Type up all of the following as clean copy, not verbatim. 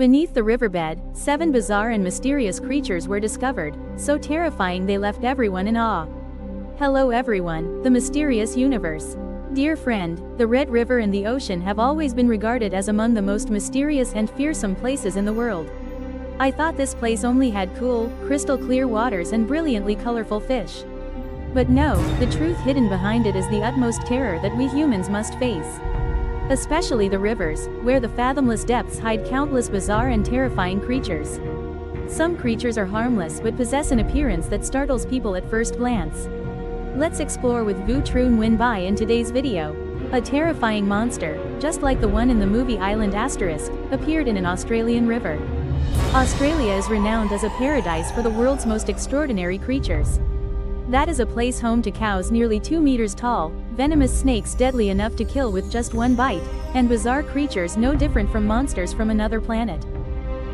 Beneath the riverbed, 7 bizarre and mysterious creatures were discovered, so terrifying they left everyone in awe. Hello everyone, the mysterious universe. Dear friend, the Red River and the ocean have always been regarded as among the most mysterious and fearsome places in the world. I thought this place only had cool, crystal clear waters and brilliantly colorful fish. But no, the truth hidden behind it is the utmost terror that we humans must face. Especially the rivers, where the fathomless depths hide countless bizarre and terrifying creatures. Some creatures are harmless but possess an appearance that startles people at first glance. Let's explore with Vu Trun Nguyen Bai in today's video. A terrifying monster, just like the one in the movie Island Asterisk, appeared in an Australian river. Australia is renowned as a paradise for the world's most extraordinary creatures. That is a place home to cows nearly 2 meters tall, venomous snakes deadly enough to kill with just one bite, and bizarre creatures no different from monsters from another planet.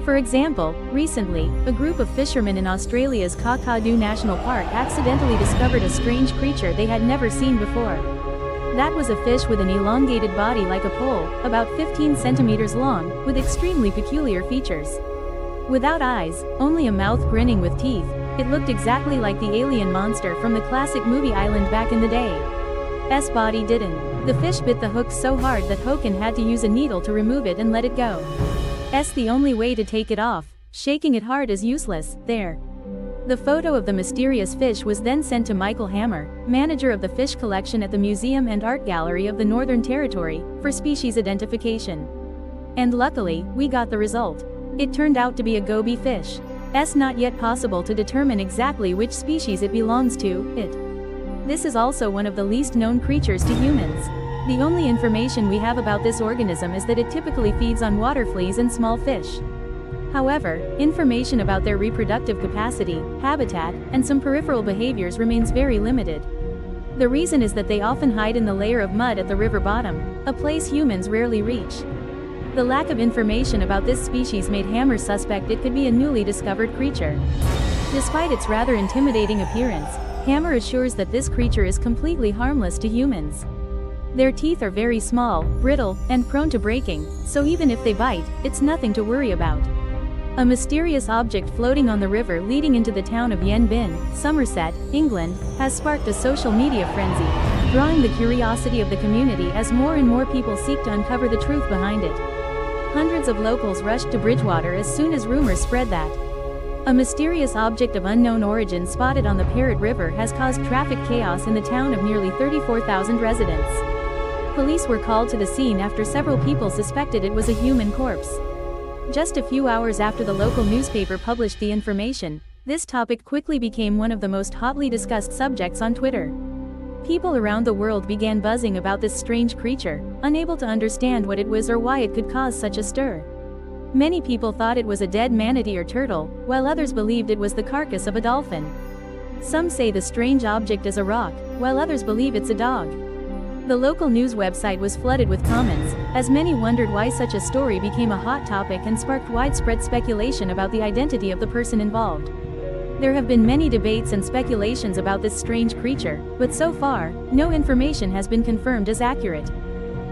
For example, recently, a group of fishermen in Australia's Kakadu National Park accidentally discovered a strange creature they had never seen before. That was a fish with an elongated body like a pole, about 15 centimeters long, with extremely peculiar features. Without eyes, only a mouth grinning with teeth, it looked exactly like the alien monster from the classic movie Island back in the day. S body didn't. The fish bit the hook so hard that Hoken had to use a needle to remove it and let it go. The only way to take it off, shaking it hard is useless, there. The photo of the mysterious fish was then sent to Michael Hammer, manager of the fish collection at the Museum and Art Gallery of the Northern Territory, for species identification. And luckily, we got the result. It turned out to be a goby fish. Not yet possible to determine exactly which species it belongs to. This is also one of the least known creatures to humans. The only information we have about this organism is that it typically feeds on water fleas and small fish. However, information about their reproductive capacity, habitat, and some peripheral behaviors remains very limited. The reason is that they often hide in the layer of mud at the river bottom, a place humans rarely reach. The lack of information about this species made Hammer suspect it could be a newly discovered creature. Despite its rather intimidating appearance, Hammer assures that this creature is completely harmless to humans. Their teeth are very small, brittle, and prone to breaking, so even if they bite, it's nothing to worry about. A mysterious object floating on the river leading into the town of Yen Bin, Somerset, England, has sparked a social media frenzy, drawing the curiosity of the community as more and more people seek to uncover the truth behind it. Hundreds of locals rushed to Bridgewater as soon as rumors spread that a mysterious object of unknown origin spotted on the Parrot River has caused traffic chaos in the town of nearly 34,000 residents. Police were called to the scene after several people suspected it was a human corpse. Just a few hours after the local newspaper published the information, this topic quickly became one of the most hotly discussed subjects on Twitter. People around the world began buzzing about this strange creature, unable to understand what it was or why it could cause such a stir. Many people thought it was a dead manatee or turtle, while others believed it was the carcass of a dolphin. Some say the strange object is a rock, while others believe it's a dog. The local news website was flooded with comments, as many wondered why such a story became a hot topic and sparked widespread speculation about the identity of the person involved. There have been many debates and speculations about this strange creature, but so far, no information has been confirmed as accurate.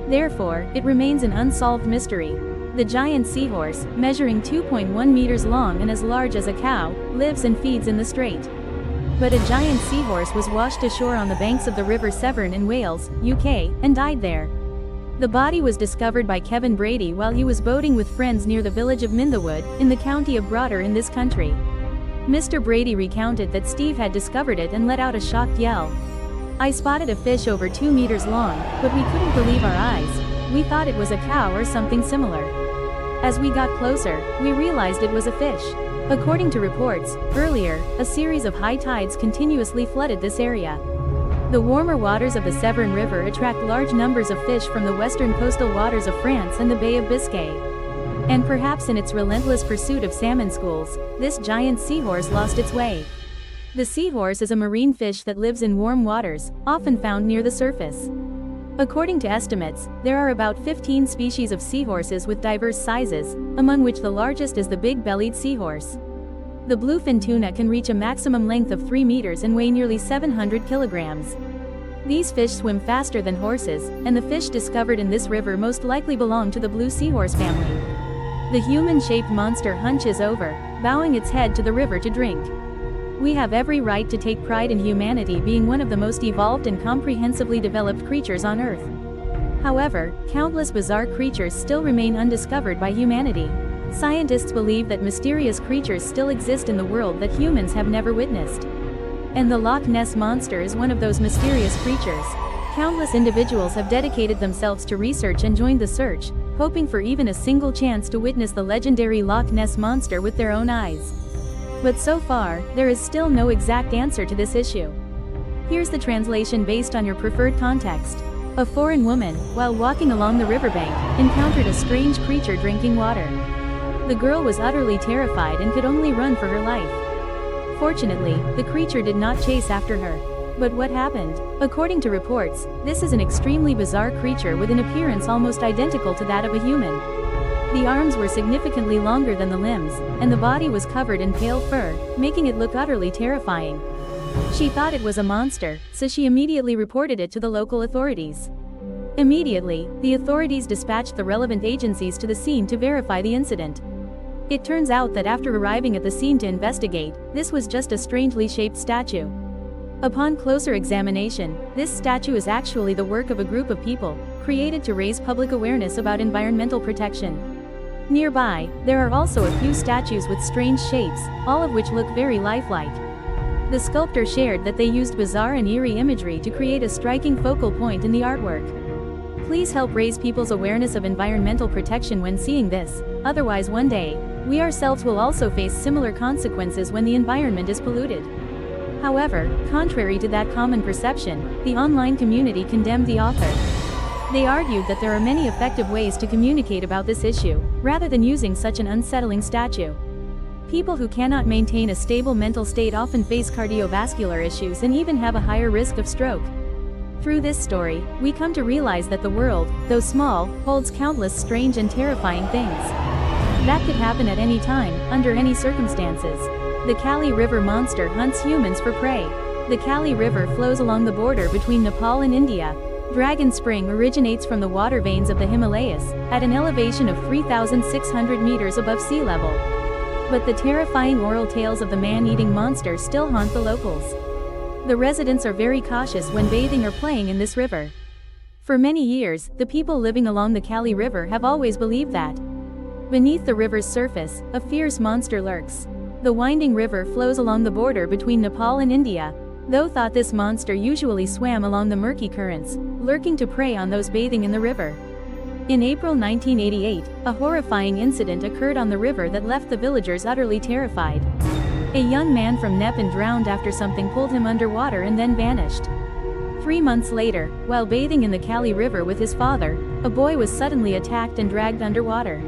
Therefore, it remains an unsolved mystery. The giant seahorse, measuring 2.1 meters long and as large as a cow, lives and feeds in the strait. But a giant seahorse was washed ashore on the banks of the River Severn in Wales, UK, and died there. The body was discovered by Kevin Brady while he was boating with friends near the village of Minthewood, in the county of Brodder in this country. Mr. Brady recounted that Steve had discovered it and let out a shocked yell. "I spotted a fish over 2 meters long, but we couldn't believe our eyes. We thought it was a cow or something similar. As we got closer, we realized it was a fish." According to reports, earlier, a series of high tides continuously flooded this area. The warmer waters of the Severn River attract large numbers of fish from the western coastal waters of France and the Bay of Biscay. And perhaps in its relentless pursuit of salmon schools, this giant seahorse lost its way. The seahorse is a marine fish that lives in warm waters, often found near the surface. According to estimates, there are about 15 species of seahorses with diverse sizes, among which the largest is the big-bellied seahorse. The bluefin tuna can reach a maximum length of 3 meters and weigh nearly 700 kilograms. These fish swim faster than horses, and the fish discovered in this river most likely belong to the blue seahorse family. The human-shaped monster hunches over, bowing its head to the river to drink. We have every right to take pride in humanity being one of the most evolved and comprehensively developed creatures on Earth. However, countless bizarre creatures still remain undiscovered by humanity. Scientists believe that mysterious creatures still exist in the world that humans have never witnessed. And the Loch Ness Monster is one of those mysterious creatures. Countless individuals have dedicated themselves to research and joined the search, hoping for even a single chance to witness the legendary Loch Ness Monster with their own eyes. But so far, there is still no exact answer to this issue. Here's the translation based on your preferred context. A foreign woman, while walking along the riverbank, encountered a strange creature drinking water. The girl was utterly terrified and could only run for her life. Fortunately, the creature did not chase after her. But what happened? According to reports, this is an extremely bizarre creature with an appearance almost identical to that of a human. The arms were significantly longer than the limbs, and the body was covered in pale fur, making it look utterly terrifying. She thought it was a monster, so she immediately reported it to the local authorities. Immediately, the authorities dispatched the relevant agencies to the scene to verify the incident. It turns out that after arriving at the scene to investigate, this was just a strangely shaped statue. Upon closer examination, this statue is actually the work of a group of people, created to raise public awareness about environmental protection. Nearby, there are also a few statues with strange shapes, all of which look very lifelike. The sculptor shared that they used bizarre and eerie imagery to create a striking focal point in the artwork. Please help raise people's awareness of environmental protection when seeing this, otherwise one day, we ourselves will also face similar consequences when the environment is polluted. However, contrary to that common perception, the online community condemned the author. They argued that there are many effective ways to communicate about this issue, rather than using such an unsettling statue. People who cannot maintain a stable mental state often face cardiovascular issues and even have a higher risk of stroke. Through this story, we come to realize that the world, though small, holds countless strange and terrifying things that could happen at any time, under any circumstances. The Kali River Monster hunts humans for prey. The Kali River flows along the border between Nepal and India. Dragon Spring originates from the water veins of the Himalayas, at an elevation of 3,600 meters above sea level. But the terrifying oral tales of the man-eating monster still haunt the locals. The residents are very cautious when bathing or playing in this river. For many years, the people living along the Kali River have always believed that beneath the river's surface, a fierce monster lurks. The winding river flows along the border between Nepal and India, though thought this monster usually swam along the murky currents, lurking to prey on those bathing in the river. In April 1988, a horrifying incident occurred on the river that left the villagers utterly terrified. A young man from Nepal drowned after something pulled him underwater and then vanished. 3 months later, while bathing in the Kali River with his father, a boy was suddenly attacked and dragged underwater.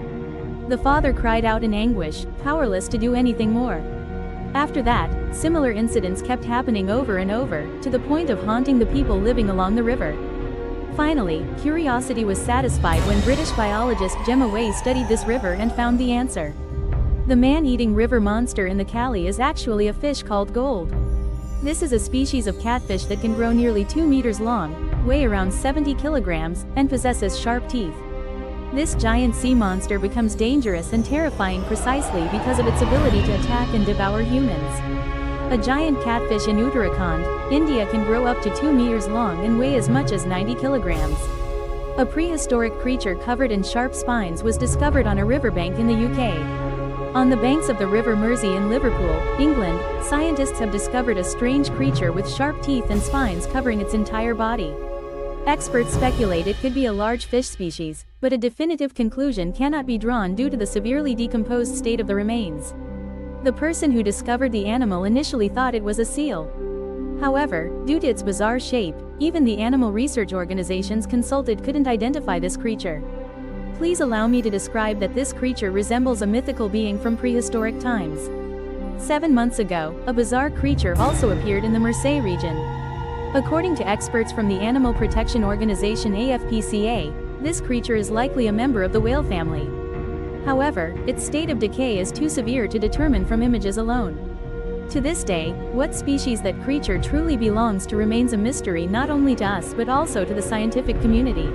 The father cried out in anguish, powerless to do anything more. After that, similar incidents kept happening over and over, to the point of haunting the people living along the river. Finally, curiosity was satisfied when British biologist Gemma Way studied this river and found the answer. The man-eating river monster in the Kali is actually a fish called gold. This is a species of catfish that can grow nearly 2 meters long, weigh around 70 kilograms, and possesses sharp teeth. This giant sea monster becomes dangerous and terrifying precisely because of its ability to attack and devour humans. A giant catfish in Uttarakhand, India can grow up to 2 meters long and weigh as much as 90 kilograms. A prehistoric creature covered in sharp spines was discovered on a riverbank in the UK. On the banks of the River Mersey in Liverpool, England, scientists have discovered a strange creature with sharp teeth and spines covering its entire body. Experts speculate it could be a large fish species, but a definitive conclusion cannot be drawn due to the severely decomposed state of the remains. The person who discovered the animal initially thought it was a seal. However, due to its bizarre shape, even the animal research organizations consulted couldn't identify this creature. Please allow me to describe that this creature resembles a mythical being from prehistoric times. 7 months ago, a bizarre creature also appeared in the Mersey region. According to experts from the animal protection organization AFPCA, this creature is likely a member of the whale family. However, its state of decay is too severe to determine from images alone. To this day, what species that creature truly belongs to remains a mystery not only to us but also to the scientific community.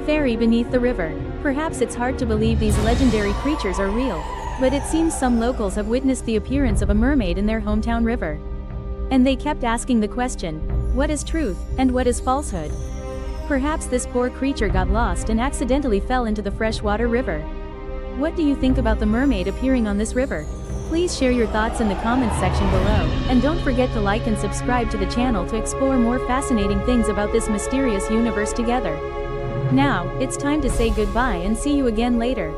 Ferry beneath the river. Perhaps it's hard to believe these legendary creatures are real, but it seems some locals have witnessed the appearance of a mermaid in their hometown river. And they kept asking the question, what is truth, and what is falsehood? Perhaps this poor creature got lost and accidentally fell into the freshwater river. What do you think about the mermaid appearing on this river? Please share your thoughts in the comments section below, and don't forget to like and subscribe to the channel to explore more fascinating things about this mysterious universe together. Now, it's time to say goodbye and see you again later.